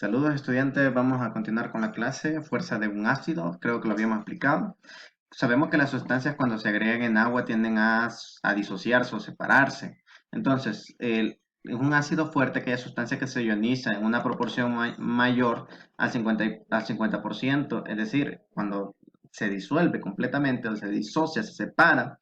Saludos estudiantes, vamos a continuar con la clase Fuerza de un ácido, creo que lo habíamos explicado. Sabemos que las sustancias cuando se agregan en agua tienden a disociarse o separarse. Entonces, un ácido fuerte, aquella sustancia que se ioniza en una proporción mayor al 50%, es decir, cuando se disuelve completamente o se disocia, se separa,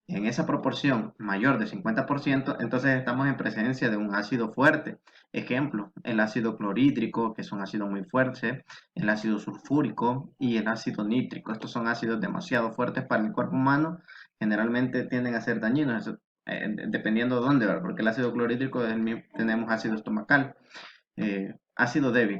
en esa proporción mayor de 50%, entonces estamos en presencia de un ácido fuerte. Ejemplo, el ácido clorhídrico, que es un ácido muy fuerte, el ácido sulfúrico y el ácido nítrico. Estos son ácidos demasiado fuertes para el cuerpo humano, generalmente tienden a ser dañinos, dependiendo de dónde, ¿verdad? Porque el ácido clorhídrico tenemos ácido estomacal. Ácido débil,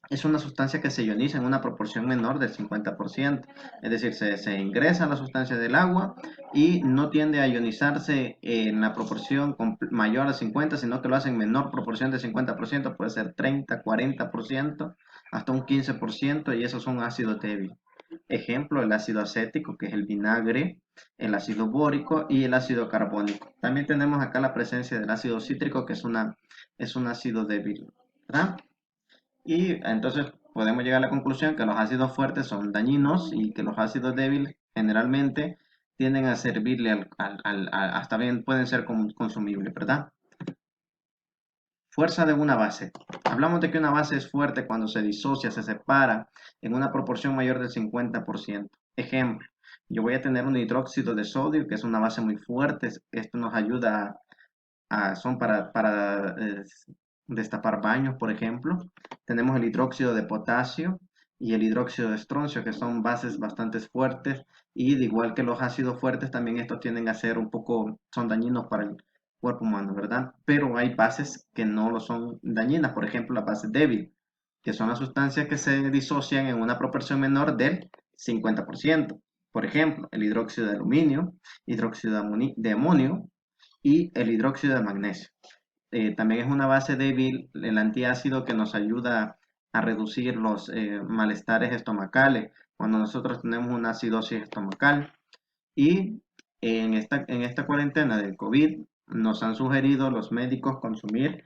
es una sustancia que se ioniza en una proporción menor del 50%, es decir, se ingresa la sustancia del agua y no tiende a ionizarse en la proporción mayor a 50, sino que lo hace en menor proporción de 50%, puede ser 30, 40%, hasta un 15%, y esos son ácidos débiles. Ejemplo, el ácido acético, que es el vinagre, el ácido bórico y el ácido carbónico. También tenemos acá la presencia del ácido cítrico, que es un ácido débil, ¿verdad? Y entonces podemos llegar a la conclusión que los ácidos fuertes son dañinos y que los ácidos débiles generalmente tienden a servirle hasta bien pueden ser consumibles, ¿verdad? Fuerza de una base. Hablamos de que una base es fuerte cuando se disocia, se separa en una proporción mayor del 50%. Ejemplo, yo voy a tener un hidróxido de sodio, que es una base muy fuerte. Esto nos ayuda son para destapar baños, por ejemplo. Tenemos el hidróxido de potasio y el hidróxido de estroncio, que son bases bastante fuertes, y de igual que los ácidos fuertes, también estos tienden a ser un poco, son dañinos para el cuerpo humano, ¿verdad? Pero hay bases que no lo son dañinas, por ejemplo, la base débil, que son las sustancias que se disocian en una proporción menor del 50%. Por ejemplo, el hidróxido de aluminio, hidróxido de amonio, y el hidróxido de magnesio. También es una base débil, el antiácido, que nos ayuda a reducir los malestares estomacales cuando nosotros tenemos una acidosis estomacal. Y en esta cuarentena del COVID nos han sugerido los médicos consumir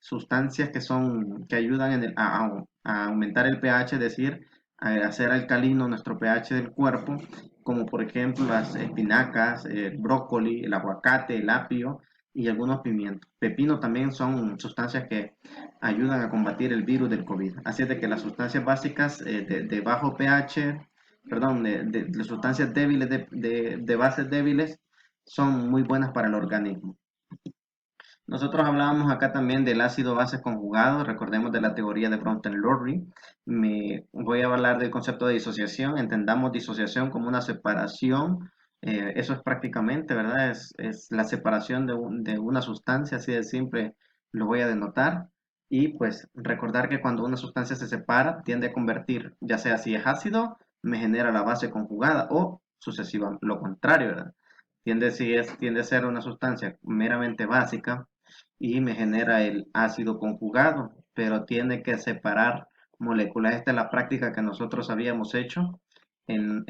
sustancias que ayudan a aumentar el pH, es decir, a hacer alcalino nuestro pH del cuerpo, como por ejemplo las espinacas, el brócoli, el aguacate, el apio y algunos pimientos. Pepino también son sustancias que ayudan a combatir el virus del COVID. Así es de que las sustancias básicas de bajo pH, perdón, de sustancias débiles, de bases débiles, son muy buenas para el organismo. Nosotros hablábamos acá también del ácido base conjugado, recordemos de la teoría de Bronten-Lowry. Me voy a hablar del concepto de disociación, entendamos disociación como una separación, eso es prácticamente, ¿verdad? Es la separación de una sustancia, así de simple lo voy a denotar. Y pues recordar que cuando una sustancia se separa, tiende a convertir, ya sea si es ácido, me genera la base conjugada o sucesiva, lo contrario, ¿verdad? Tiende a ser una sustancia meramente básica y me genera el ácido conjugado, pero tiene que separar moléculas. Esta es la práctica que nosotros habíamos hecho en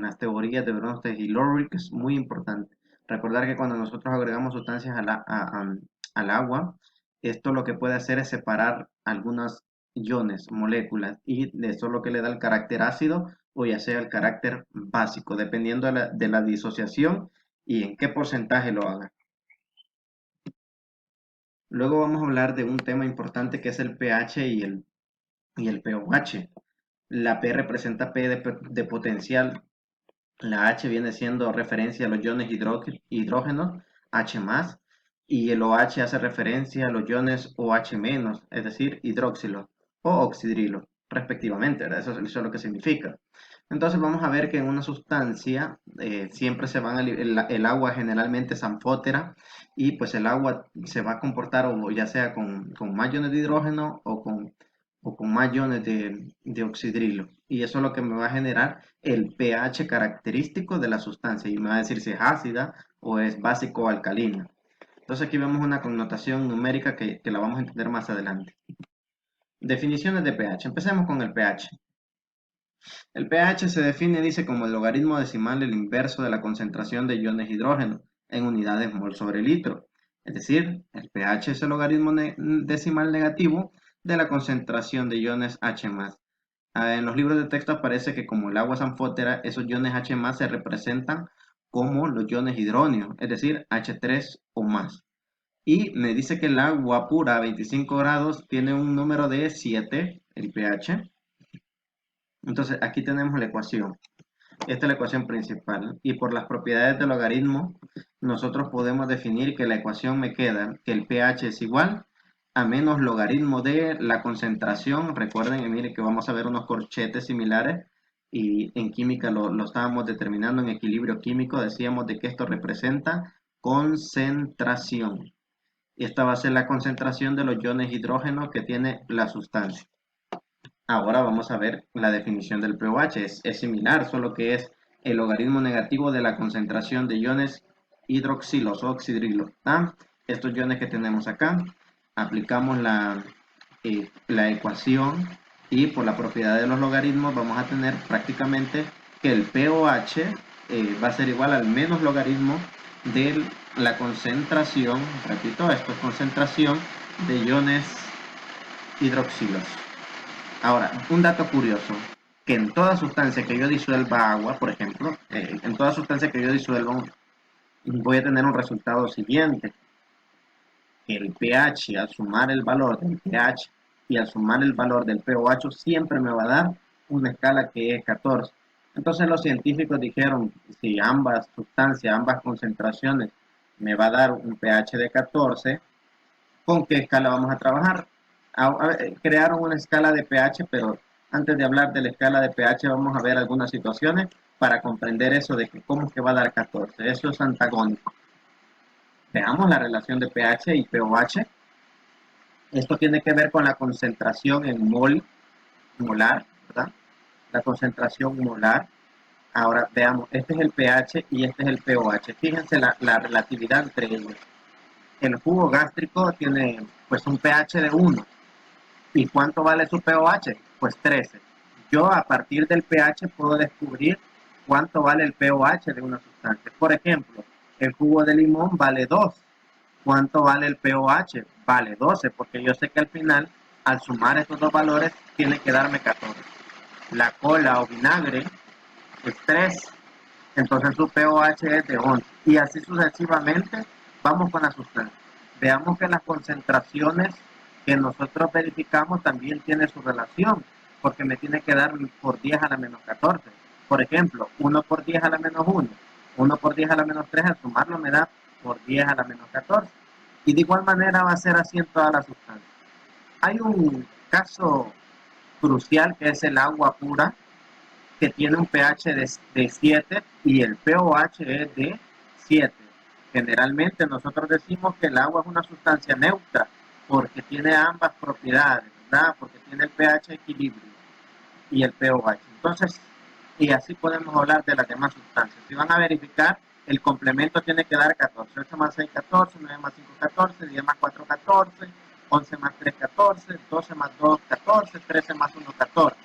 las teorías de Bronsted y Lowry, que es muy importante. Recordar que cuando nosotros agregamos sustancias al agua, esto lo que puede hacer es separar algunas iones, moléculas, y de eso lo que le da el carácter ácido o ya sea el carácter básico, dependiendo de la disociación y en qué porcentaje lo haga. Luego vamos a hablar de un tema importante que es el pH y el pOH. La P representa P de potencial, la H viene siendo referencia a los iones hidrógenos, H más, y el OH hace referencia a los iones OH menos, es decir, hidróxilo o oxidrilo, respectivamente, ¿verdad? Eso es lo que significa. Entonces vamos a ver que en una sustancia siempre el agua generalmente es anfótera, y pues el agua se va a comportar o ya sea con más iones de hidrógeno o con más iones de oxidrilo. Y eso es lo que me va a generar el pH característico de la sustancia y me va a decir si es ácida o es básico o alcalina. Entonces aquí vemos una connotación numérica que la vamos a entender más adelante. Definiciones de pH. Empecemos con el pH. El pH se define, dice, como el logaritmo decimal del inverso de la concentración de iones hidrógeno en unidades mol sobre litro. Es decir, el pH es el logaritmo decimal negativo de la concentración de iones H+. En los libros de texto aparece que como el agua es anfótera, esos iones H+ se representan como los iones hidróneos, es decir, H3 o más. Y me dice que el agua pura a 25 grados tiene un número de 7, el pH. Entonces aquí tenemos la ecuación. Esta es la ecuación principal. Y por las propiedades del logaritmo, nosotros podemos definir que la ecuación me queda que el pH es igual a menos logaritmo de la concentración. Recuerden, miren que vamos a ver unos corchetes similares y en química lo estábamos determinando en equilibrio químico. Decíamos de que esto representa concentración. Y esta va a ser la concentración de los iones hidrógeno que tiene la sustancia. Ahora vamos a ver la definición del pOH. Es similar, solo que es el logaritmo negativo de la concentración de iones hidroxilos o oxidrilos. Estos iones que tenemos acá, aplicamos la ecuación y por la propiedad de los logaritmos vamos a tener prácticamente que el pOH va a ser igual al menos logaritmo de la concentración, repito, esto es concentración de iones hidroxilos. Ahora, un dato curioso, que en toda sustancia que yo disuelva agua, por ejemplo, en toda sustancia que yo disuelva, voy a tener un resultado siguiente, que el pH al sumar el valor del pH y al sumar el valor del pOH siempre me va a dar una escala que es 14. Entonces los científicos dijeron, si ambas sustancias, ambas concentraciones me va a dar un pH de 14, ¿con qué escala vamos a trabajar? Crearon una escala de pH, pero antes de hablar de la escala de pH vamos a ver algunas situaciones para comprender eso de que cómo es que va a dar 14. Eso es antagónico. Veamos la relación de pH y pOH. Esto tiene que ver con la concentración en molar, ¿verdad? La concentración molar. Ahora veamos, este es el pH y este es el pOH. Fíjense la relatividad entre ellos. El jugo gástrico tiene pues un pH de 1. ¿Y cuánto vale su pOH? Pues 13. Yo a partir del pH puedo descubrir cuánto vale el pOH de una sustancia. Por ejemplo, el jugo de limón vale 2. ¿Cuánto vale el pOH? Vale 12, porque yo sé que al final, al sumar estos dos valores, tiene que darme 14. La cola o vinagre es 3, entonces su pOH es de 11. Y así sucesivamente vamos con la sustancia. Veamos que las concentraciones que nosotros verificamos también tiene su relación, porque me tiene que dar por 10 a la menos 14. Por ejemplo, 1 por 10 a la menos 1, 1 por 10 a la menos 3, al sumarlo me da por 10 a la menos 14. Y de igual manera va a ser así en todas las sustancias. Hay un caso crucial que es el agua pura, que tiene un pH de 7 y el pOH es de 7. Generalmente nosotros decimos que el agua es una sustancia neutra porque tiene ambas propiedades, ¿verdad? Porque tiene el pH equilibrio y el pOH. Entonces, y así podemos hablar de las demás sustancias. Si van a verificar, el complemento tiene que dar 14. 8 más 6, 14. 9 más 5, 14. 10 más 4, 14. 11 más 3, 14. 12 más 2, 14. 13 más 1, 14.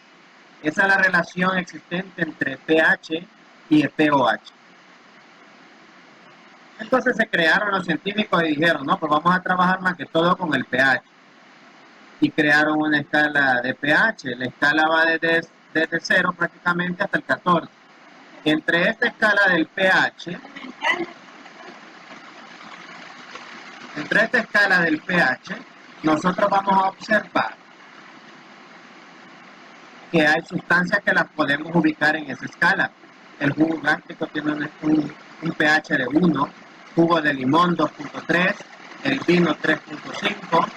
Esa es la relación existente entre pH y el pOH. Entonces se crearon los científicos y dijeron, no, pues vamos a trabajar más que todo con el pH. Y crearon una escala de pH. La escala va desde 0 prácticamente hasta el 14. Entre esta escala del pH, nosotros vamos a observar que hay sustancias que las podemos ubicar en esa escala. El jugo gástrico tiene un pH de 1, jugo de limón 2.3, el vino 3.5.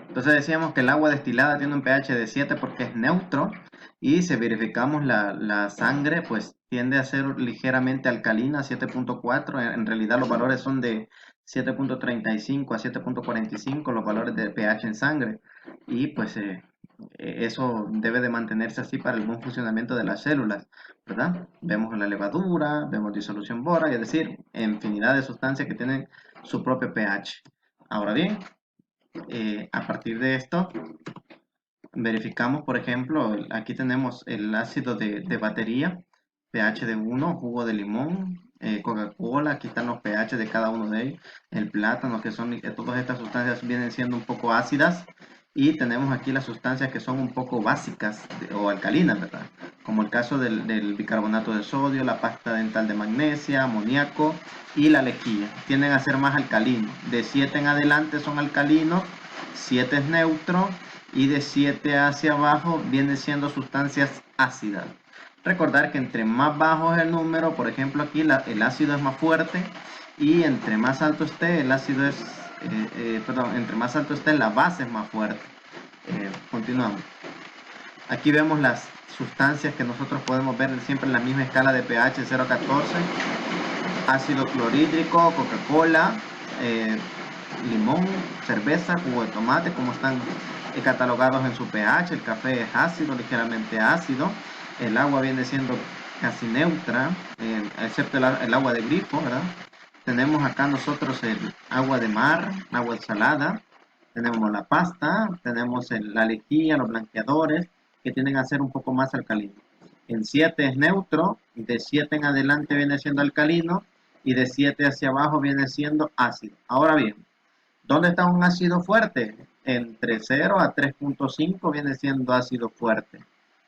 Entonces decíamos que el agua destilada tiene un pH de 7 porque es neutro y si verificamos la sangre pues tiende a ser ligeramente alcalina, 7.4. En realidad los valores son de 7.35 a 7.45 los valores de pH en sangre y pues eso debe de mantenerse así para el buen funcionamiento de las células, ¿verdad? Vemos la levadura, vemos disolución bórica, es decir, infinidad de sustancias que tienen su propio pH. Ahora bien, a partir de esto, verificamos, por ejemplo, aquí tenemos el ácido de batería, pH de 1, jugo de limón, Coca-Cola, aquí están los pH de cada uno de ellos, el plátano, que son, todas estas sustancias vienen siendo un poco ácidas, Y tenemos aquí las sustancias que son un poco básicas o alcalinas, ¿verdad? Como el caso del bicarbonato de sodio, la pasta dental de magnesia, amoníaco y la lejía. Tienden a ser más alcalinos. De 7 en adelante son alcalinos, 7 es neutro y de 7 hacia abajo vienen siendo sustancias ácidas. Recordar que entre más bajo es el número, por ejemplo aquí el ácido es más fuerte y entre más alto esté el ácido es, entre más alto esté la base es más fuerte. Continuamos. Aquí vemos las sustancias que nosotros podemos ver siempre en la misma escala de pH 0 a 14. Ácido clorhídrico, Coca-Cola, limón, cerveza, jugo de tomate, como están catalogados en su pH. El café es ácido, ligeramente ácido. El agua viene siendo casi neutra, excepto el agua de grifo, ¿verdad? Tenemos acá nosotros el agua de mar, agua salada. Tenemos la pasta, tenemos la lejía, los blanqueadores, que tienden a ser un poco más alcalinos. En 7 es neutro, de 7 en adelante viene siendo alcalino, y de 7 hacia abajo viene siendo ácido. Ahora bien, ¿dónde está un ácido fuerte? Entre 0 a 3.5 viene siendo ácido fuerte.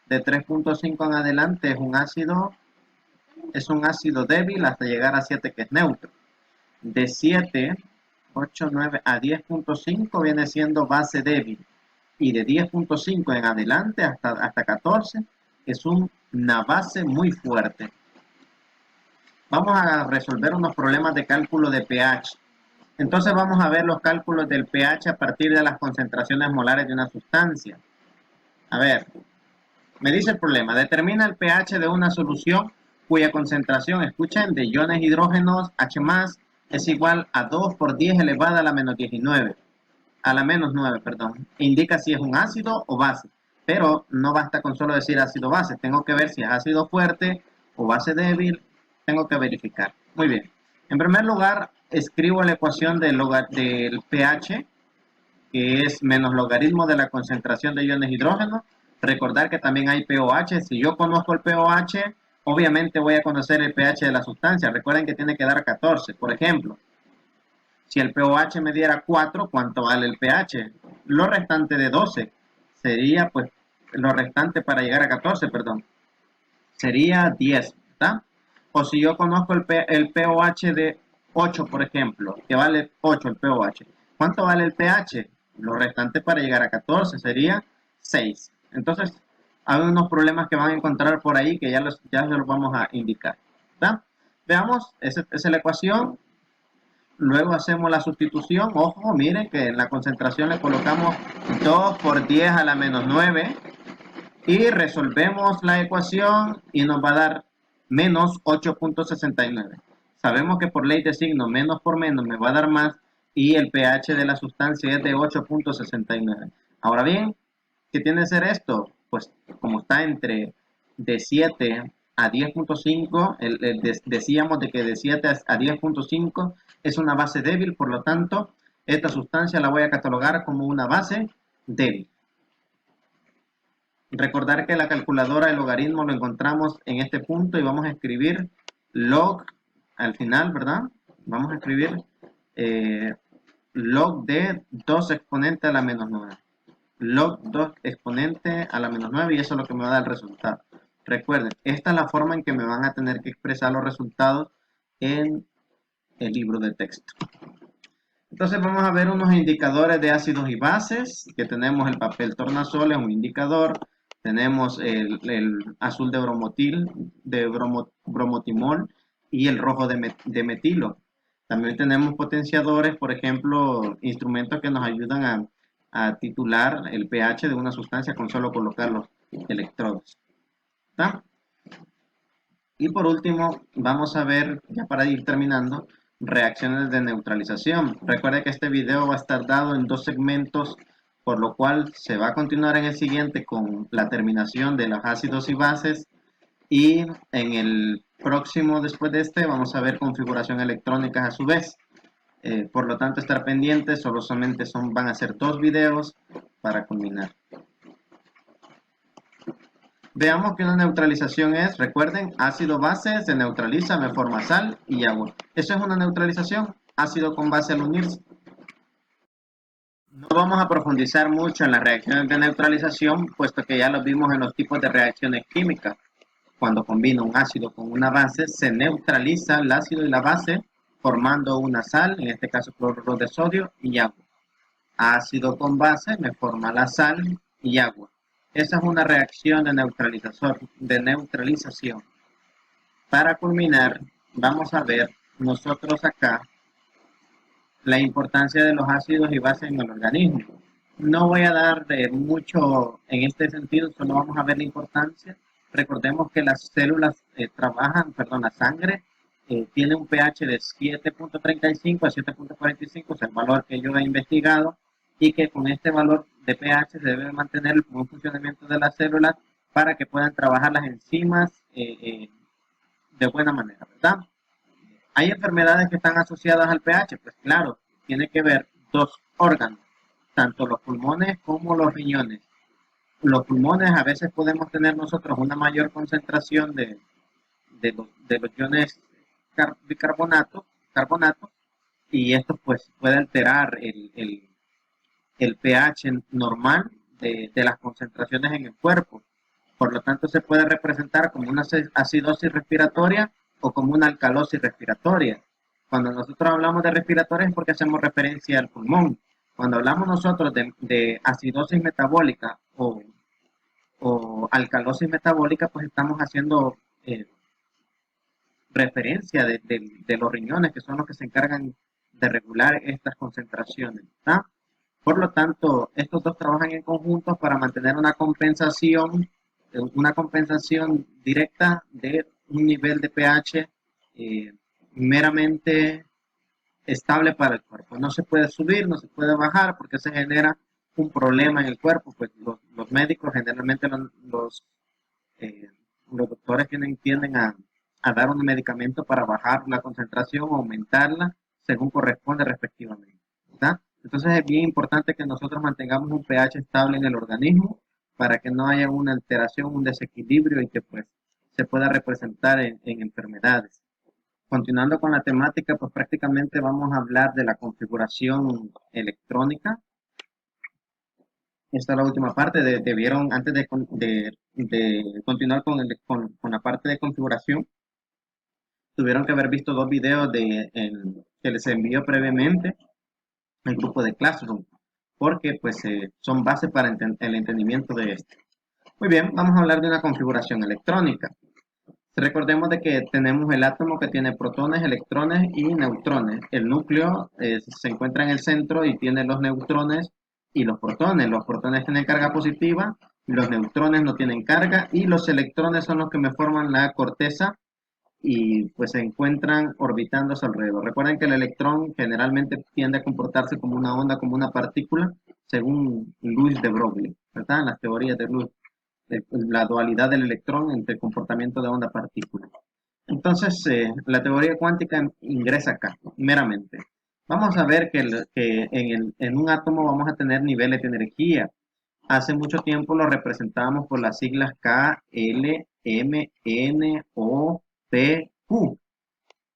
De 3.5 en adelante es un ácido débil hasta llegar a 7 que es neutro. De 7, 8, 9 a 10.5 viene siendo base débil. Y de 10.5 en adelante hasta 14 es una base muy fuerte. Vamos a resolver unos problemas de cálculo de pH. Entonces vamos a ver los cálculos del pH a partir de las concentraciones molares de una sustancia. A ver, me dice el problema, determina el pH de una solución cuya concentración, escuchen, de iones hidrógenos H+, es igual a 2 por 10 elevada a la menos 19. A la menos 9, perdón. Indica si es un ácido o base. Pero no basta con solo decir ácido base. Tengo que ver si es ácido fuerte o base débil. Tengo que verificar. Muy bien. En primer lugar, escribo la ecuación del pH, que es menos logaritmo de la concentración de iones hidrógeno. Recordar que también hay pOH. Si yo conozco el pOH, obviamente voy a conocer el pH de la sustancia. Recuerden que tiene que dar 14. Por ejemplo, si el pOH me diera 4, ¿cuánto vale el pH? Lo restante de 12 sería, pues, lo restante para llegar a 14, perdón, sería 10, ¿verdad? O si yo conozco el pOH de 8, por ejemplo, que vale 8 el pOH, ¿cuánto vale el pH? Lo restante para llegar a 14 sería 6. Entonces, hay unos problemas que van a encontrar por ahí que ya se los vamos a indicar, ¿verdad? Veamos, esa es la ecuación. Luego hacemos la sustitución. Ojo, miren que en la concentración le colocamos 2 por 10 a la menos 9 y resolvemos la ecuación y nos va a dar menos 8.69. Sabemos que por ley de signo menos por menos me va a dar más y el pH de la sustancia es de 8.69. Ahora bien, ¿qué tiene que ser esto? Pues como está entre de 7 a 10.5, decíamos de que de 7 a 10.5 es una base débil, por lo tanto, esta sustancia la voy a catalogar como una base débil. Recordar que la calculadora de logaritmo lo encontramos en este punto y vamos a escribir log al final, ¿verdad? Vamos a escribir log de 2 exponente a la menos 9. Log 2 exponente a la menos 9 y eso es lo que me va a dar el resultado. Recuerden, esta es la forma en que me van a tener que expresar los resultados en el libro de texto. Entonces vamos a ver unos indicadores de ácidos y bases, que tenemos el papel tornasol, es un indicador, tenemos el azul de bromotimol y el rojo de metilo. También tenemos potenciadores, por ejemplo, instrumentos que nos ayudan a titular el pH de una sustancia con solo colocar los electrodos. ¿Está? Y por último, vamos a ver, ya para ir terminando, reacciones de neutralización. Recuerde que este video va a estar dado en 2 segmentos, por lo cual se va a continuar en el siguiente con la terminación de los ácidos y bases, y en el próximo, después de este, vamos a ver configuración electrónica a su vez. Por lo tanto, estar pendientes, solamente van a ser 2 videos para culminar. Veamos que una neutralización es, recuerden, ácido base se neutraliza, me forma sal y agua. Eso es una neutralización, ácido con base al unirse. No vamos a profundizar mucho en las reacciones de neutralización, puesto que ya lo vimos en los tipos de reacciones químicas. Cuando combina un ácido con una base, se neutraliza el ácido y la base formando una sal, en este caso cloruro de sodio y agua. Ácido con base me forma la sal y agua. Esa es una reacción de neutralización. Para culminar, vamos a ver nosotros acá la importancia de los ácidos y bases en el organismo. No voy a dar mucho en este sentido, solo vamos a ver la importancia. Recordemos que las células la sangre tiene un pH de 7.35 a 7.45, es el valor que yo he investigado, y que con este valor de pH se debe mantener el buen funcionamiento de las células para que puedan trabajar las enzimas de buena manera, ¿verdad? ¿Hay enfermedades que están asociadas al pH? Pues claro, tiene que ver dos órganos, tanto los pulmones como los riñones. Los pulmones a veces podemos tener nosotros una mayor concentración de los iones carbonato, y esto pues puede alterar el pH normal de las concentraciones en el cuerpo. Por lo tanto, se puede representar como una acidosis respiratoria o como una alcalosis respiratoria. Cuando nosotros hablamos de respiratoria es porque hacemos referencia al pulmón. Cuando hablamos nosotros de acidosis metabólica o alcalosis metabólica, pues estamos haciendo referencia de los riñones, que son los que se encargan de regular estas concentraciones, ¿tá? Por lo tanto, estos dos trabajan en conjunto para mantener una compensación directa de un nivel de pH meramente estable para el cuerpo. No se puede subir, no se puede bajar porque se genera un problema en el cuerpo. Pues los médicos, generalmente eh, los doctores tienden a dar un medicamento para bajar la concentración o aumentarla según corresponde respectivamente, ¿verdad? Entonces es bien importante que nosotros mantengamos un pH estable en el organismo para que no haya una alteración, un desequilibrio y que pues se pueda representar en enfermedades. Continuando con la temática, pues prácticamente vamos a hablar de la configuración electrónica. Esta es la última parte. Debieron, antes de continuar con la parte de configuración, tuvieron que haber visto dos videos que les envió previamente el grupo de Classroom, porque pues son bases para el entendimiento de esto. Muy bien, vamos a hablar de una configuración electrónica. Recordemos de que tenemos el átomo que tiene protones, electrones y neutrones. El núcleo se encuentra en el centro y tiene los neutrones y los protones. Los protones tienen carga positiva, los neutrones no tienen carga y los electrones son los que me forman la corteza y pues se encuentran orbitando a su alrededor. Recuerden que el electrón generalmente tiende a comportarse como una onda, como una partícula, según Louis de Broglie, ¿verdad? En las teorías de Louis, la dualidad del electrón entre el comportamiento de onda-partícula. Entonces, la teoría cuántica ingresa acá, meramente. Vamos a ver que en un átomo vamos a tener niveles de energía. Hace mucho tiempo lo representábamos por las siglas K, L, M, N, O, P, Q.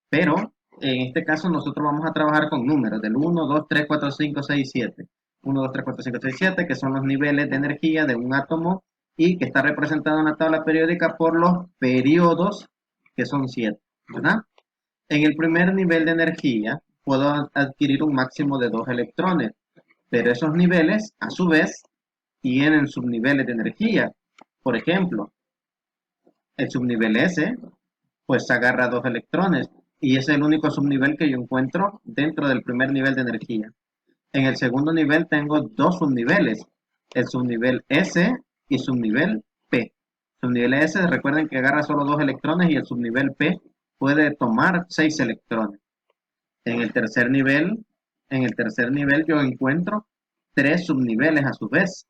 Pero en este caso nosotros vamos a trabajar con números del 1, 2, 3, 4, 5, 6, 7. 1, 2, 3, 4, 5, 6, 7, que son los niveles de energía de un átomo y que está representado en la tabla periódica por los periodos, que son 7, ¿verdad? En el primer nivel de energía puedo adquirir un máximo de 2 electrones, pero esos niveles, a su vez, tienen subniveles de energía. Por ejemplo, el subnivel S, pues agarra 2 electrones y es el único subnivel que yo encuentro dentro del primer nivel de energía. En el segundo nivel tengo dos subniveles, el subnivel S y subnivel P. Subnivel S, recuerden que agarra solo 2 electrones y el subnivel P puede tomar 6 electrones. En el tercer nivel, yo encuentro 3 subniveles a su vez,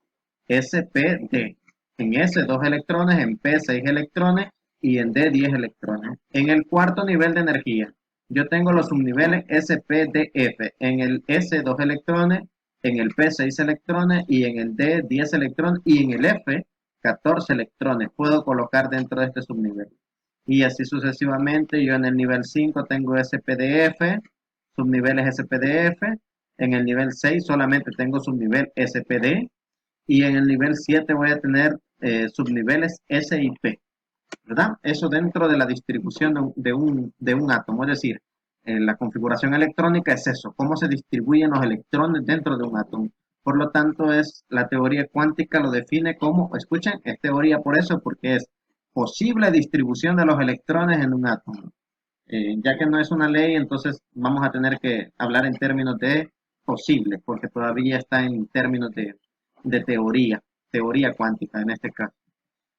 S, P, D. En S 2 electrones, en P 6 electrones y en D 10 electrones. En el cuarto nivel de energía, yo tengo los subniveles S, P, D, F. En el S 2 electrones, en el P 6 electrones y en el D 10 electrones y en el F 14 electrones. Puedo colocar dentro de este subnivel. Y así sucesivamente, yo en el nivel 5 tengo SPDF, subniveles SPDF, En el nivel 6 solamente tengo subnivel SPD y en el nivel 7 voy a tener subniveles S y P, ¿verdad? Eso dentro de la distribución de un átomo, es decir, la configuración electrónica es eso, cómo se distribuyen los electrones dentro de un átomo. Por lo tanto, la teoría cuántica lo define como, escuchen, es teoría por eso, porque es posible distribución de los electrones en un átomo. Ya que no es una ley, entonces vamos a tener que hablar en términos de posible, porque todavía está en términos de teoría cuántica en este caso.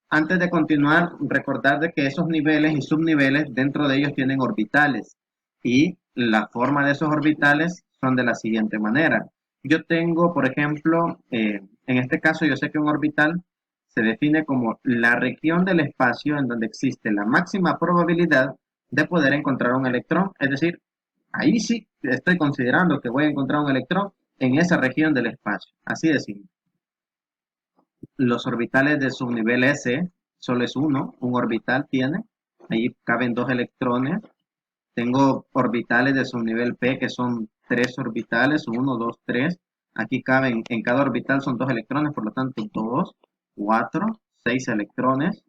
Antes de continuar, recordar de que esos niveles y subniveles dentro de ellos tienen orbitales y la forma de esos orbitales son de la siguiente manera. Yo tengo, por ejemplo, en este caso yo sé que un orbital se define como la región del espacio en donde existe la máxima probabilidad de poder encontrar un electrón. Es decir, ahí sí estoy considerando que voy a encontrar un electrón en esa región del espacio. Así de simple. Los orbitales de subnivel S solo es uno, un orbital tiene, ahí caben dos electrones. Tengo orbitales de subnivel P que son tres orbitales, uno, dos, tres. Aquí caben, en cada orbital son dos electrones, por lo tanto, dos, cuatro, seis electrones.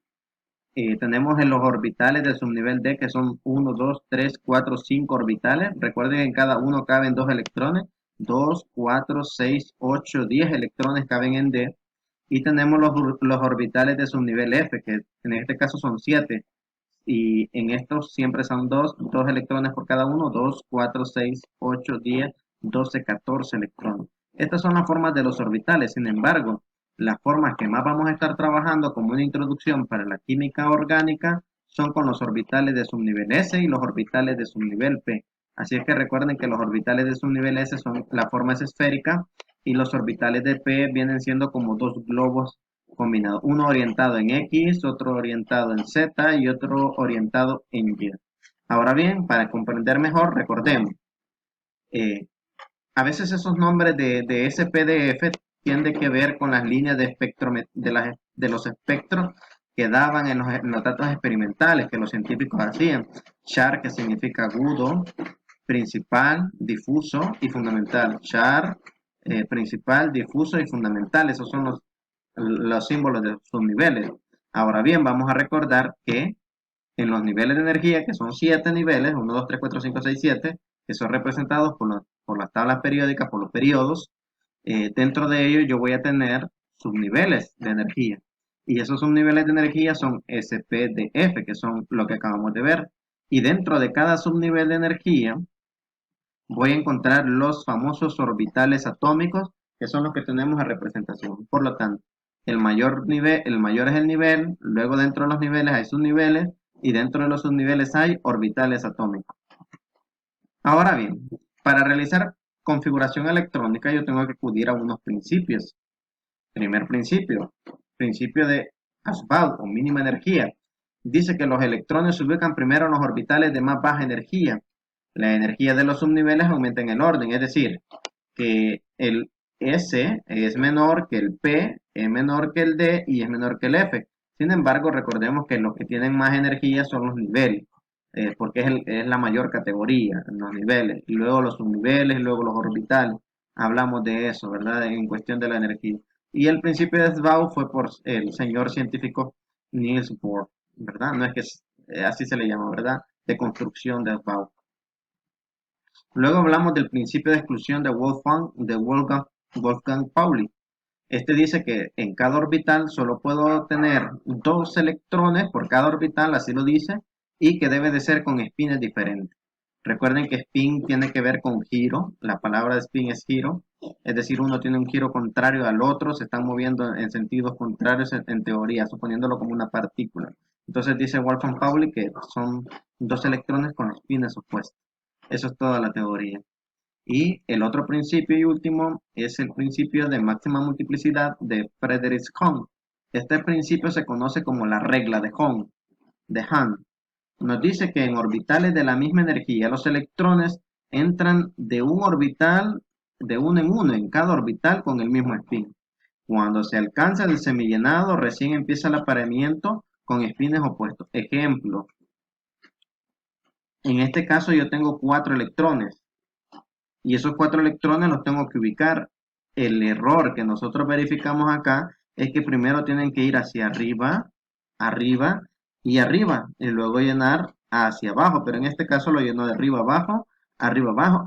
Tenemos en los orbitales de subnivel D que son uno, 2, 3, 4, 5 orbitales. Recuerden que en cada uno caben dos electrones. 2, 4, 6, 8, 10 electrones caben en D. Y tenemos los orbitales de subnivel F, que en este caso son 7. Y en estos siempre son dos electrones por cada uno, 2, 4, 6, 8, 10, 12, 14 electrones. Estas son las formas de los orbitales. Sin embargo, las formas que más vamos a estar trabajando como una introducción para la química orgánica son con los orbitales de subnivel S y los orbitales de subnivel P. Así es que recuerden que los orbitales de subnivel S son la forma es esférica y los orbitales de P vienen siendo como dos globos combinado, uno orientado en X, otro orientado en Z y otro orientado en Y. Ahora bien, para comprender mejor, recordemos, eh, a veces esos nombres de SPDF tienen que ver con las líneas de espectro de los espectros que daban en los datos experimentales que los científicos hacían. Char, que significa agudo, principal, difuso y fundamental. Char, principal, difuso y fundamental. Esos son los símbolos de sus niveles. Ahora bien, vamos a recordar que en los niveles de energía, que son 7 niveles, 1, 2, 3, 4, 5, 6, 7, que son representados por las tablas periódicas, por los periodos, dentro de ellos yo voy a tener subniveles de energía. Y esos subniveles de energía son SPDF, que son lo que acabamos de ver. Y dentro de cada subnivel de energía voy a encontrar los famosos orbitales atómicos, que son los que tenemos a representación. Por lo tanto, el mayor es el nivel, luego dentro de los niveles hay subniveles, y dentro de los subniveles hay orbitales atómicos. Ahora bien, para realizar configuración electrónica yo tengo que acudir a unos principios. Primer principio, principio de Ashbaugh o mínima energía. Dice que los electrones se ubican primero en los orbitales de más baja energía. La energía de los subniveles aumenta en el orden, es decir, que el S es menor que el P, es menor que el D y es menor que el F. Sin embargo, recordemos que los que tienen más energía son los niveles, porque es la mayor categoría, los niveles, y luego los subniveles, luego los orbitales. Hablamos de eso, ¿verdad? En cuestión de la energía. Y el principio de Ashbaugh fue por el señor científico Niels Bohr, ¿verdad? No es que así se le llama, ¿verdad? De construcción de Ashbaugh. Luego hablamos del principio de exclusión de Wolfgang Pauli. Este dice que en cada orbital solo puedo tener dos electrones por cada orbital, así lo dice, y que debe de ser con espines diferentes. Recuerden que spin tiene que ver con giro, la palabra de spin es giro, es decir, uno tiene un giro contrario al otro, se están moviendo en sentidos contrarios en teoría, suponiéndolo como una partícula. Entonces dice Wolfgang Pauli que son dos electrones con espines opuestos. Eso es toda la teoría. Y el otro principio y último es el principio de máxima multiplicidad de Friedrich Hahn. Este principio se conoce como la regla de Hahn. Nos dice que en orbitales de la misma energía los electrones entran de un orbital de uno en uno en cada orbital con el mismo spin. Cuando se alcanza el semillenado recién empieza el apareamiento con espines opuestos. Ejemplo, en este caso yo tengo 4 electrones. Y esos 4 electrones los tengo que ubicar. El error que nosotros verificamos acá es que primero tienen que ir hacia arriba, arriba y arriba, y luego llenar hacia abajo, pero en este caso lo lleno de arriba, abajo.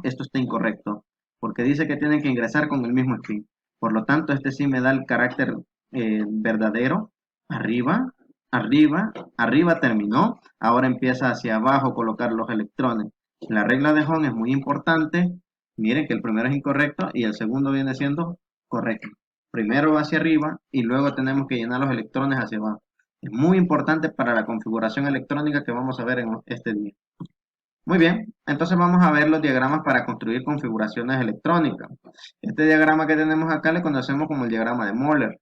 Esto está incorrecto, porque dice que tienen que ingresar con el mismo spin. Por lo tanto, este sí me da el carácter verdadero. Arriba, arriba, arriba terminó. Ahora empieza hacia abajo colocar los electrones. La regla de Hom es muy importante. Miren que el primero es incorrecto y el segundo viene siendo correcto. Primero va hacia arriba y luego tenemos que llenar los electrones hacia abajo. Es muy importante para la configuración electrónica que vamos a ver en este día. Muy bien, entonces vamos a ver los diagramas para construir configuraciones electrónicas. Este diagrama que tenemos acá le conocemos como el diagrama de Moller,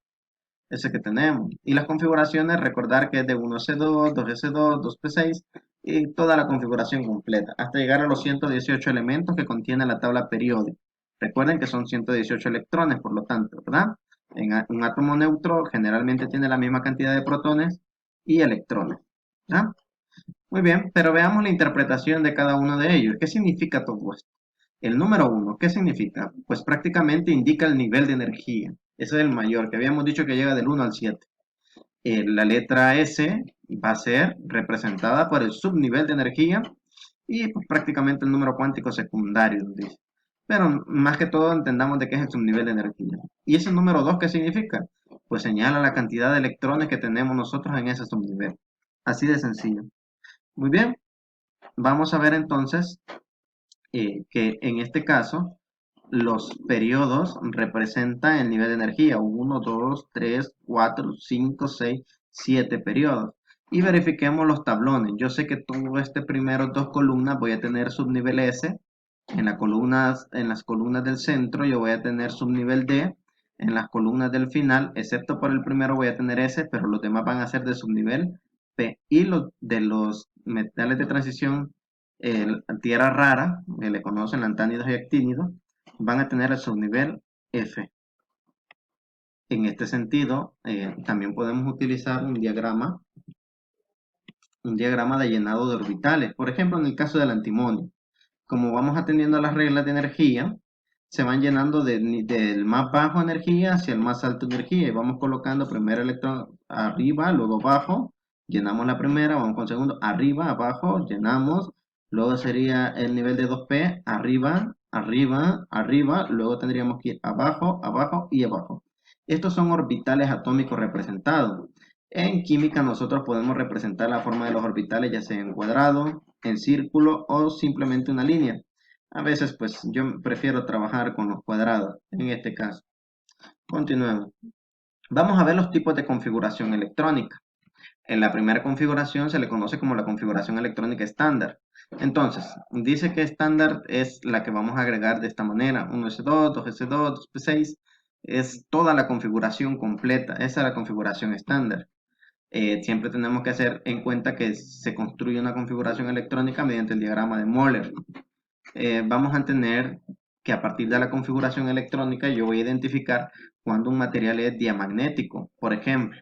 ese que tenemos. Y las configuraciones, recordar que es de 1S2, 2S2, 2P6 y toda la configuración completa, hasta llegar a los 118 elementos que contiene la tabla periódica. Recuerden que son 118 electrones, por lo tanto, ¿verdad? Un átomo neutro generalmente tiene la misma cantidad de protones y electrones, ¿verdad? Muy bien, pero veamos la interpretación de cada uno de ellos. ¿Qué significa todo esto? El número 1, ¿qué significa? Pues prácticamente indica el nivel de energía. Ese es el mayor, que habíamos dicho que llega del 1 al 7. La letra S va a ser representada por el subnivel de energía y pues, prácticamente el número cuántico secundario, nos dice. Pero más que todo entendamos de qué es el subnivel de energía. ¿Y ese número 2 qué significa? Pues señala la cantidad de electrones que tenemos nosotros en ese subnivel. Así de sencillo. Muy bien, vamos a ver entonces que en este caso los periodos representan el nivel de energía, 1, 2, 3, 4, 5, 6, 7 periodos. Y verifiquemos los tablones. Yo sé que todo este primero dos columnas voy a tener subnivel S. En las columnas del centro yo voy a tener subnivel D. En las columnas del final, excepto por el primero voy a tener S, pero los demás van a ser de subnivel P. Y los de los metales de transición, tierra rara, que le conocen lantánidos y actínidos, van a tener el subnivel F. En este sentido, también podemos utilizar un diagrama de llenado de orbitales. Por ejemplo, en el caso del antimonio, como vamos atendiendo a las reglas de energía, se van llenando del más bajo energía hacia el más alto energía y vamos colocando primer electrón arriba, luego abajo, llenamos la primera, vamos con segundo, arriba, abajo, llenamos, luego sería el nivel de 2P, arriba, arriba, arriba, luego tendríamos que ir abajo, abajo y abajo. Estos son orbitales atómicos representados. En química nosotros podemos representar la forma de los orbitales ya sea en cuadrado, en círculo o simplemente una línea. A veces pues yo prefiero trabajar con los cuadrados en este caso. Continuemos. Vamos a ver los tipos de configuración electrónica. En la primera configuración se le conoce como la configuración electrónica estándar. Entonces, dice que estándar es la que vamos a agregar de esta manera. 1S2, 2S2, 2P6. Es toda la configuración completa. Esa es la configuración estándar. Siempre tenemos que hacer en cuenta que se construye una configuración electrónica mediante el diagrama de Moller. Vamos a tener que a partir de la configuración electrónica yo voy a identificar cuando un material es diamagnético. Por ejemplo,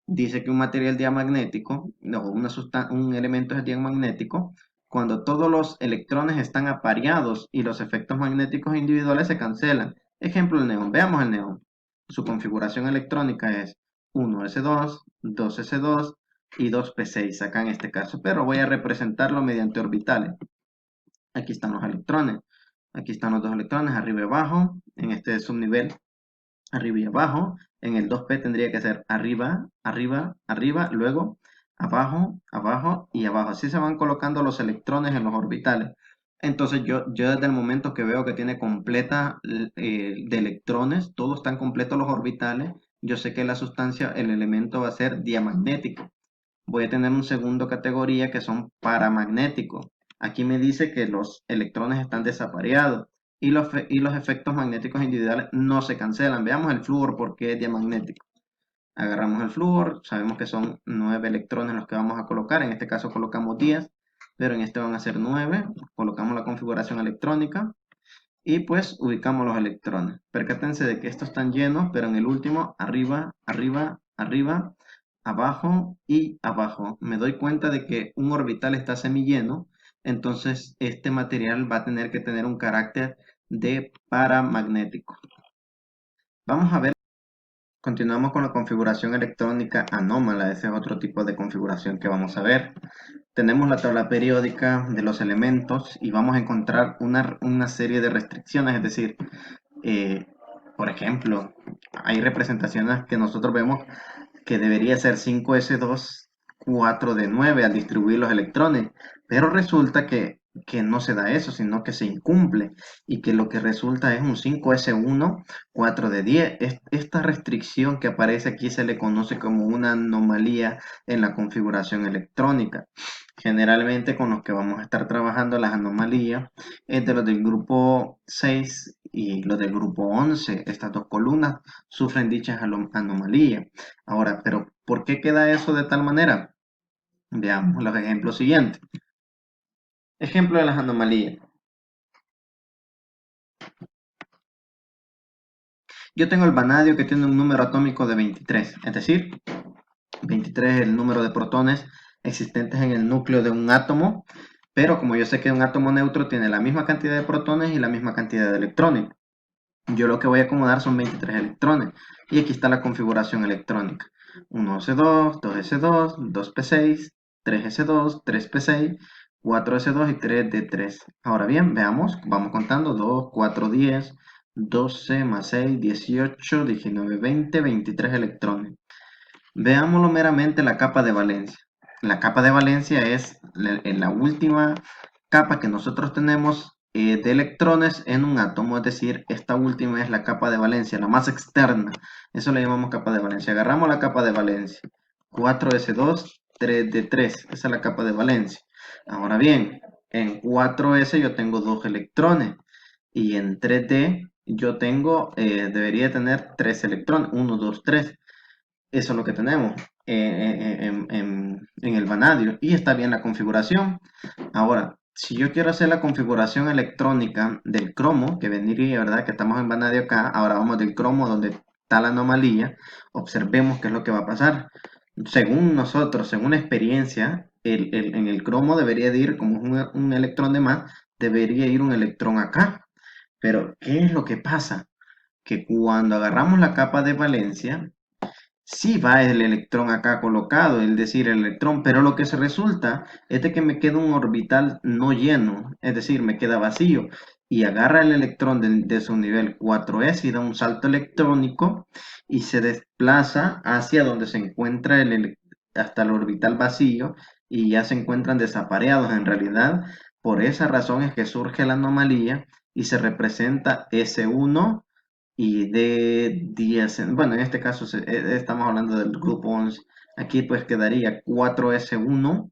dice que un material diamagnético, un elemento es diamagnético cuando todos los electrones están apareados y los efectos magnéticos individuales se cancelan. Ejemplo, el neón. Veamos el neón. Su configuración electrónica es 1s2, 2s2 y 2p6 acá en este caso, pero voy a representarlo mediante orbitales. Aquí están los electrones. Aquí están los dos electrones, arriba y abajo. En este subnivel, arriba y abajo. En el 2p tendría que ser arriba, arriba, arriba, luego abajo, abajo y abajo. Así se van colocando los electrones en los orbitales. Entonces yo desde el momento que veo que tiene completa de electrones, todos están completos los orbitales, yo sé que la sustancia, el elemento va a ser diamagnético. Voy a tener un segundo categoría que son paramagnéticos. Aquí me dice que los electrones están desapareados y los efectos magnéticos individuales no se cancelan. Veamos el flúor porque es diamagnético. Agarramos el flúor, sabemos que son 9 electrones los que vamos a colocar. En este caso colocamos 10, pero en este van a ser 9. Colocamos la configuración electrónica y pues ubicamos los electrones. Percátense de que estos están llenos, pero en el último, arriba, arriba, arriba, abajo y abajo. Me doy cuenta de que un orbital está semilleno, entonces este material va a tener que tener un carácter de paramagnético. Vamos a ver, continuamos con la configuración electrónica anómala. Ese es otro tipo de configuración que vamos a ver. Tenemos la tabla periódica de los elementos y vamos a encontrar una serie de restricciones, es decir, por ejemplo, hay representaciones que nosotros vemos que debería ser 5s2, 4d9 al distribuir los electrones, pero resulta que no se da eso, sino que se incumple y que lo que resulta es un 5s1, 4d10. Esta restricción que aparece aquí se le conoce como una anomalía en la configuración electrónica. Generalmente con los que vamos a estar trabajando las anomalías es de los del grupo 6 y los del grupo 11. Estas dos columnas sufren dichas anomalías. Ahora, pero ¿por qué queda eso de tal manera? Veamos los ejemplos siguientes. Ejemplo de las anomalías. Yo tengo el vanadio que tiene un número atómico de 23, es decir, 23 es el número de protones existentes en el núcleo de un átomo, pero como yo sé que un átomo neutro tiene la misma cantidad de protones y la misma cantidad de electrones, yo lo que voy a acomodar son 23 electrones. Y aquí está la configuración electrónica. 1s2, 2s2, 2p6, 3s2, 3p6, 4s2 y 3d3. Ahora bien, veamos, vamos contando 2, 4, 10, 12 más 6, 18, 19, 20, 23 electrones. Veámoslo meramente la capa de valencia. La capa de valencia es la última capa que nosotros tenemos de electrones en un átomo, es decir, esta última es la capa de valencia, la más externa. Eso le llamamos capa de valencia. Agarramos la capa de valencia. 4s2, 3d3. Esa es la capa de valencia. Ahora bien, en 4s yo tengo 2 electrones y en 3d yo tengo, debería tener 3 electrones. 1, 2, 3. Eso es lo que tenemos en el vanadio y está bien la configuración. Ahora, si yo quiero hacer la configuración electrónica del cromo, que vendría, ¿verdad? Que estamos en vanadio acá, ahora vamos del cromo donde está la anomalía, observemos qué es lo que va a pasar. Según nosotros, según la experiencia, en el cromo debería de ir, como un electrón de más, debería ir un electrón acá. Pero, ¿qué es lo que pasa? Que cuando agarramos la capa de valencia, sí va el electrón acá colocado, es decir, el electrón, pero lo que se resulta es de que me queda un orbital no lleno, es decir, me queda vacío, y agarra el electrón de su nivel 4s y da un salto electrónico y se desplaza hacia donde se encuentra hasta el orbital vacío y ya se encuentran desapareados. En realidad, por esa razón es que surge la anomalía y se representa S1 y de 10, bueno, en este caso estamos hablando del grupo 11. Aquí pues quedaría 4s1,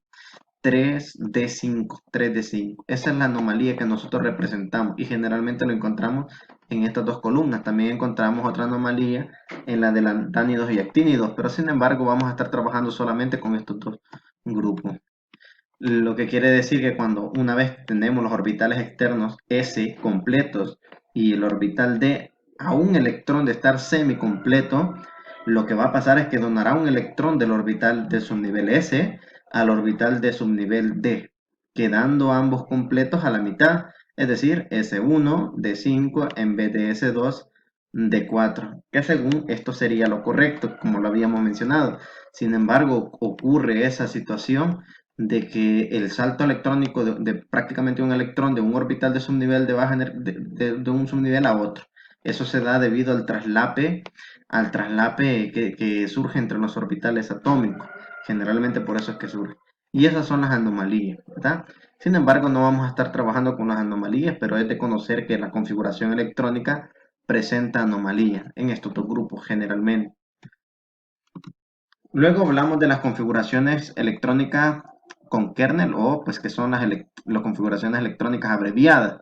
3d5, 3d5. Esa es la anomalía que nosotros representamos y generalmente lo encontramos en estas dos columnas. También encontramos otra anomalía en la de lantánidos y actínidos, pero sin embargo vamos a estar trabajando solamente con estos dos grupos. Lo que quiere decir que cuando una vez tenemos los orbitales externos S completos y el orbital D a un electrón de estar semicompleto, lo que va a pasar es que donará un electrón del orbital de subnivel S al orbital de subnivel D, quedando ambos completos a la mitad, es decir, S1 D5 en vez de S2 D4, que según esto sería lo correcto, como lo habíamos mencionado. Sin embargo, ocurre esa situación de que el salto electrónico de prácticamente un electrón de un orbital de subnivel de baja de un subnivel a otro. Eso se da debido al traslape que surge entre los orbitales atómicos. Generalmente por eso es que surge. Y esas son las anomalías, ¿verdad? Sin embargo, no vamos a estar trabajando con las anomalías, pero es de conocer que la configuración electrónica presenta anomalías en estos dos grupos generalmente. Luego hablamos de las configuraciones electrónicas con kernel o pues que son las configuraciones electrónicas abreviadas.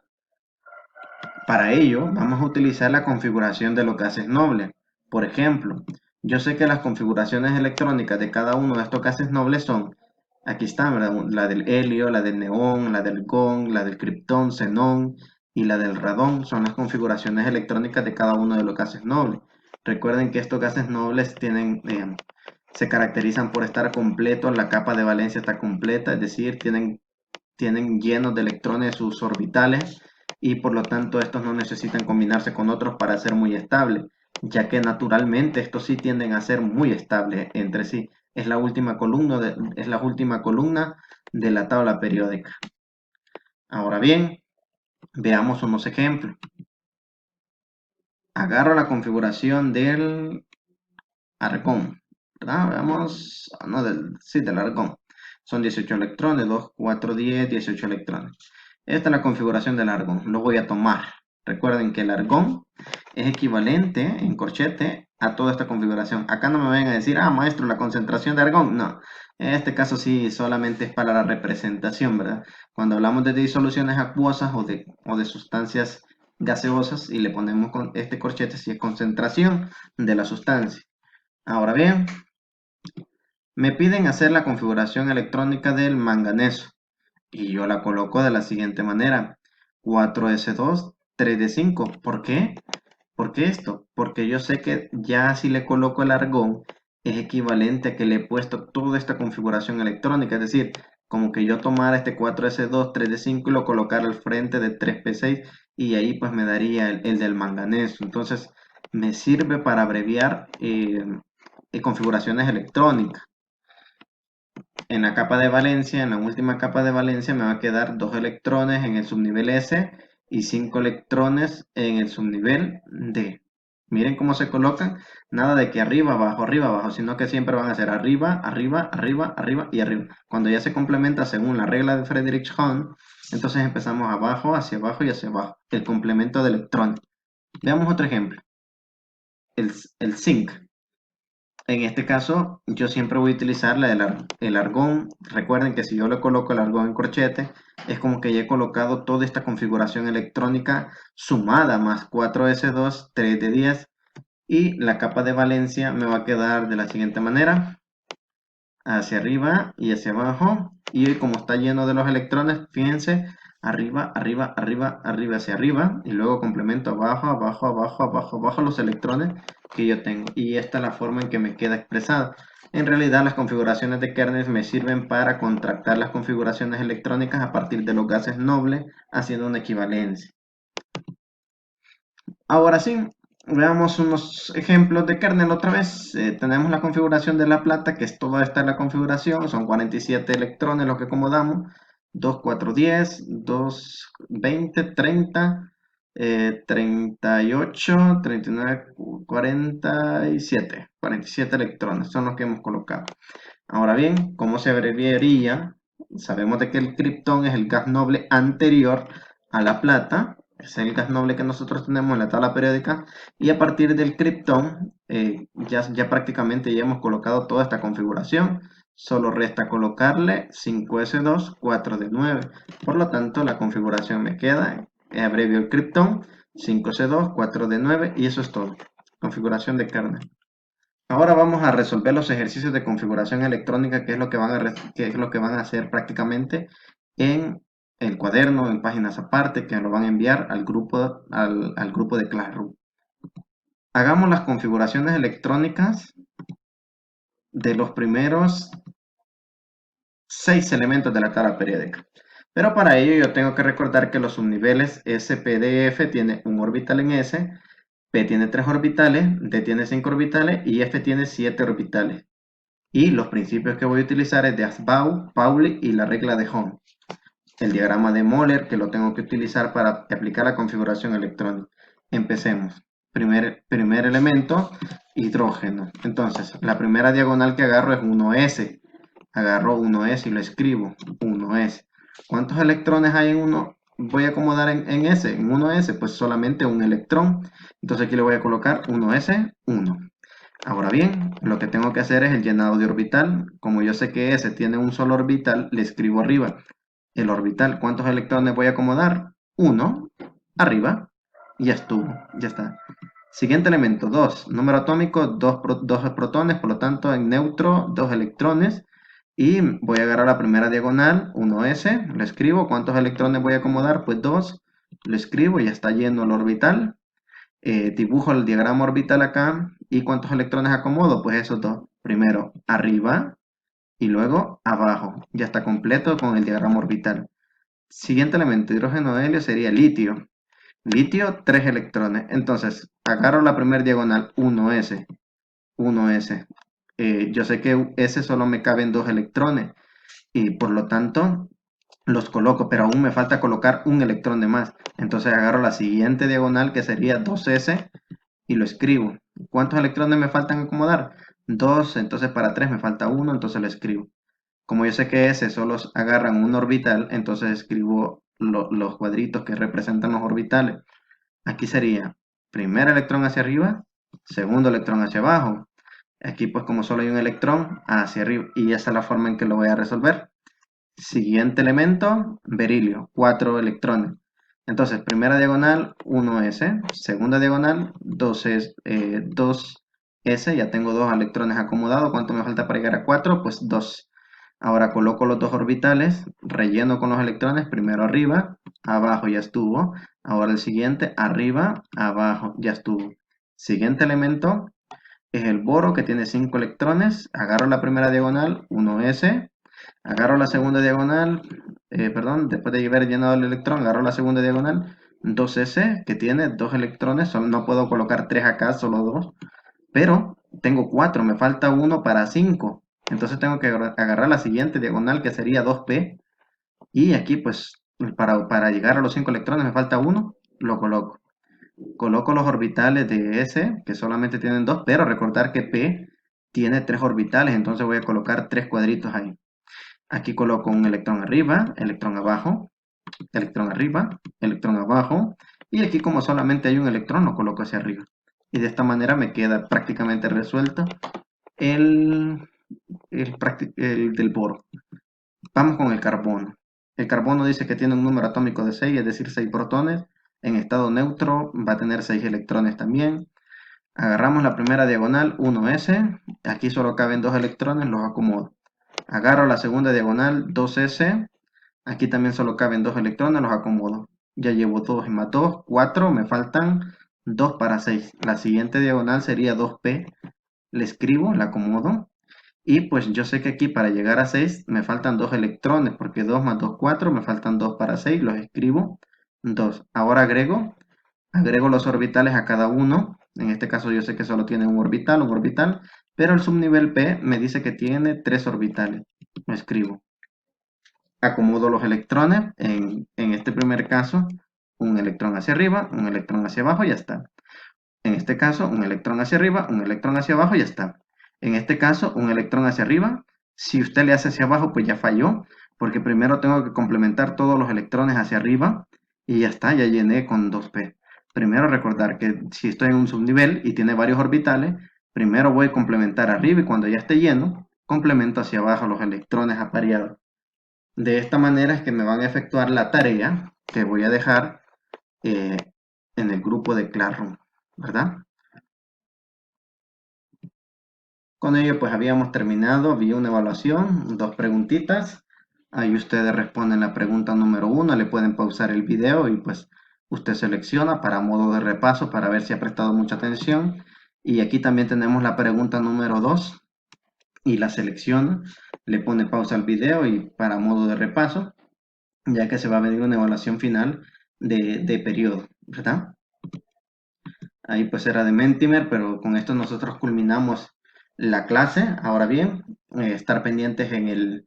Para ello vamos a utilizar la configuración de los gases nobles. Por ejemplo, yo sé que las configuraciones electrónicas de cada uno de estos gases nobles son, aquí está, ¿verdad? La del helio, la del neón, la del gon, la del criptón, xenón y la del radón son las configuraciones electrónicas de cada uno de los gases nobles. Recuerden que estos gases nobles se caracterizan por estar completos, la capa de valencia está completa, es decir, tienen llenos de electrones sus orbitales y por lo tanto estos no necesitan combinarse con otros para ser muy estables, ya que naturalmente estos sí tienden a ser muy estables entre sí. Es la última columna de la tabla periódica. Ahora bien, veamos unos ejemplos. Agarro la configuración del argón, ¿verdad? Veamos, no, del argón. Son 18 electrones, 2, 4, 10, 18 electrones. Esta es la configuración del argón. Lo voy a tomar. Recuerden que el argón es equivalente en corchete a toda esta configuración. Acá no me vayan a decir, ah, maestro, la concentración de argón. No, en este caso sí solamente es para la representación, ¿verdad? Cuando hablamos de disoluciones acuosas o de sustancias gaseosas y le ponemos con este corchete, si es concentración de la sustancia. Ahora bien, me piden hacer la configuración electrónica del manganeso y yo la coloco de la siguiente manera: 4s2, 3d5. ¿Por qué? ¿Por qué esto? Porque yo sé que ya si le coloco el argón es equivalente a que le he puesto toda esta configuración electrónica, es decir, como que yo tomara este 4s2, 3d5 y lo colocara al frente de 3p6 y ahí pues me daría el del manganeso. Entonces me sirve para abreviar configuraciones electrónicas. En la capa de valencia, en la última capa de valencia, me va a quedar 2 electrones en el subnivel S y 5 electrones en el subnivel D. Miren cómo se colocan, nada de que arriba, abajo, sino que siempre van a ser arriba, arriba, arriba, arriba y arriba. Cuando ya se complementa según la regla de Friedrich-Hahn, entonces empezamos abajo, hacia abajo y hacia abajo. El complemento de electrones. Veamos otro ejemplo. El zinc. En este caso, yo siempre voy a utilizar el argón. Recuerden que si yo le coloco el argón en corchete, es como que ya he colocado toda esta configuración electrónica sumada más 4s2, 3 de 10. Y la capa de valencia me va a quedar de la siguiente manera: hacia arriba y hacia abajo. Y como está lleno de los electrones, fíjense, arriba, arriba, arriba, arriba, hacia arriba. Y luego complemento abajo, abajo, abajo, abajo, abajo los electrones que yo tengo. Y esta es la forma en que me queda expresada. En realidad las configuraciones de kernel me sirven para contractar las configuraciones electrónicas a partir de los gases nobles, haciendo una equivalencia. Ahora sí, veamos unos ejemplos de kernel otra vez. Tenemos la configuración de la plata, que es toda esta la configuración. Son 47 electrones lo que acomodamos. 2, 4, 10, 2, 20, 30, 38, 39, 47. 47 electrones son los que hemos colocado. Ahora bien, ¿cómo se abreviaría? Sabemos de que el criptón es el gas noble anterior a la plata. Es el gas noble que nosotros tenemos en la tabla periódica. Y a partir del criptón, ya prácticamente ya hemos colocado toda esta configuración. Solo resta colocarle 5s2, 4d9. Por lo tanto, la configuración me queda, abrevio el criptón, 5c2, 4d9 y eso es todo. Configuración de kernel. Ahora vamos a resolver los ejercicios de configuración electrónica, que es lo que van a hacer prácticamente en el cuaderno, en páginas aparte, que lo van a enviar al grupo de Classroom. Hagamos las configuraciones electrónicas de los primeros 6 elementos de la tabla periódica. Pero para ello yo tengo que recordar que los subniveles S, P, D, F tiene un orbital en S, P tiene 3 orbitales, D tiene 5 orbitales y F tiene 7 orbitales. Y los principios que voy a utilizar es de Ashbaugh, Pauli y la regla de Hom. El diagrama de Moller, que lo tengo que utilizar para aplicar la configuración electrónica. Empecemos. Primer elemento, hidrógeno. Entonces, la primera diagonal que agarro es 1s. Agarro 1s y lo escribo. 1s. ¿Cuántos electrones hay en 1? Voy a acomodar en S, en 1s, pues solamente un electrón. Entonces aquí le voy a colocar 1s, 1. Ahora bien, lo que tengo que hacer es el llenado de orbital. Como yo sé que S tiene un solo orbital, le escribo arriba. El orbital, ¿cuántos electrones voy a acomodar? 1, arriba, y ya estuvo, ya está. Siguiente elemento, 2, número atómico, 2 protones, por lo tanto en neutro, 2 electrones. Y voy a agarrar la primera diagonal, 1s, lo escribo. ¿Cuántos electrones voy a acomodar? Pues 2, lo escribo, ya está lleno el orbital. Dibujo el diagrama orbital acá. ¿Y cuántos electrones acomodo? Pues esos dos. Primero arriba y luego abajo. Ya está completo con el diagrama orbital. Siguiente elemento, hidrógeno de helio sería litio. Litio, 3 electrones. Entonces, agarro la primera diagonal, 1s, 1s. Yo sé que S solo me caben 2 electrones y por lo tanto los coloco, pero aún me falta colocar un electrón de más. Entonces agarro la siguiente diagonal que sería 2s y lo escribo. ¿Cuántos electrones me faltan acomodar? 2, entonces para 3 me falta 1, entonces lo escribo. Como yo sé que S solo agarran un orbital, entonces escribo los cuadritos que representan los orbitales. Aquí sería primer electrón hacia arriba, segundo electrón hacia abajo. Aquí pues como solo hay un electrón, hacia arriba. Y esa es la forma en que lo voy a resolver. Siguiente elemento, berilio, 4 electrones. Entonces, primera diagonal, 1s. Segunda diagonal, 2s, 2s. Ya tengo 2 electrones acomodados. ¿Cuánto me falta para llegar a 4? Pues 2. Ahora coloco los dos orbitales, relleno con los electrones, primero arriba, abajo ya estuvo. Ahora el siguiente, arriba, abajo, ya estuvo. Siguiente elemento es el boro que tiene 5 electrones. Agarro la primera diagonal, 1s. Agarro la segunda diagonal, perdón, después de haber llenado el electrón, agarro la segunda diagonal, 2s, que tiene 2 electrones, no puedo colocar 3 acá, solo 2, pero tengo 4, me falta 1 para 5. Entonces tengo que agarrar la siguiente diagonal, que sería 2p, y aquí pues para llegar a los 5 electrones me falta 1, lo coloco. Coloco los orbitales de S, que solamente tienen 2, pero recordar que P tiene 3 orbitales, entonces voy a colocar 3 cuadritos ahí. Aquí coloco un electrón arriba, electrón abajo, electrón arriba, electrón abajo. Y aquí como solamente hay un electrón, lo coloco hacia arriba. Y de esta manera me queda prácticamente resuelto el, el del boro. Vamos con el carbono. El carbono dice que tiene un número atómico de 6, es decir, 6 protones. En estado neutro va a tener 6 electrones también. Agarramos la primera diagonal, 1s. Aquí solo caben 2 electrones, los acomodo. Agarro la segunda diagonal, 2s. Aquí también solo caben 2 electrones, los acomodo. Ya llevo 2 y más 2, 4, me faltan 2 para 6. La siguiente diagonal sería 2p. Le escribo, la acomodo. Y pues yo sé que aquí para llegar a 6 me faltan 2 electrones, porque 2 más 2, 4, me faltan 2 para 6, los escribo. 2. Ahora agrego los orbitales a cada uno. En este caso yo sé que solo tiene un orbital, pero el subnivel P me dice que tiene 3 orbitales. Lo escribo. Acomodo los electrones. En este primer caso, un electrón hacia arriba, un electrón hacia abajo, ya está. En este caso, un electrón hacia arriba, un electrón hacia abajo, ya está. En este caso, un electrón hacia arriba. Si usted le hace hacia abajo, pues ya falló, porque primero tengo que complementar todos los electrones hacia arriba y ya está, ya llené con 2p. Primero recordar que si estoy en un subnivel y tiene varios orbitales, primero voy a complementar arriba y cuando ya esté lleno, complemento hacia abajo los electrones apareados. De esta manera es que me van a efectuar la tarea que voy a dejar eh, en el grupo de Classroom, ¿verdad? Con ello pues habíamos terminado, había una evaluación, 2 preguntitas. Ahí ustedes responden la pregunta número 1, le pueden pausar el video y pues usted selecciona para modo de repaso para ver si ha prestado mucha atención. Y aquí también tenemos la pregunta número 2 y la selecciona, le pone pausa al video y para modo de repaso, ya que se va a venir una evaluación final de periodo, ¿verdad? Ahí pues era de Mentimer, pero con esto nosotros culminamos la clase. Ahora bien, estar pendientes en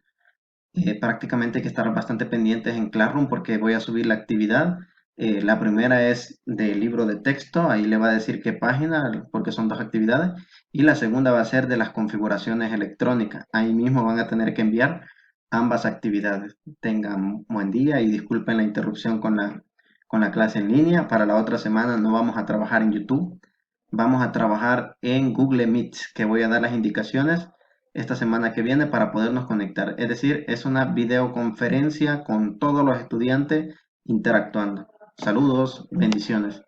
prácticamente hay que estar bastante pendientes en Classroom porque voy a subir la actividad. La primera es del libro de texto, ahí le va a decir qué página, porque son 2 actividades. Y la segunda va a ser de las configuraciones electrónicas. Ahí mismo van a tener que enviar ambas actividades. Tengan buen día y disculpen la interrupción con la clase en línea. Para la otra semana no vamos a trabajar en YouTube, vamos a trabajar en Google Meet, que voy a dar las indicaciones esta semana que viene para podernos conectar. Es decir, es una videoconferencia con todos los estudiantes interactuando. Saludos, bendiciones.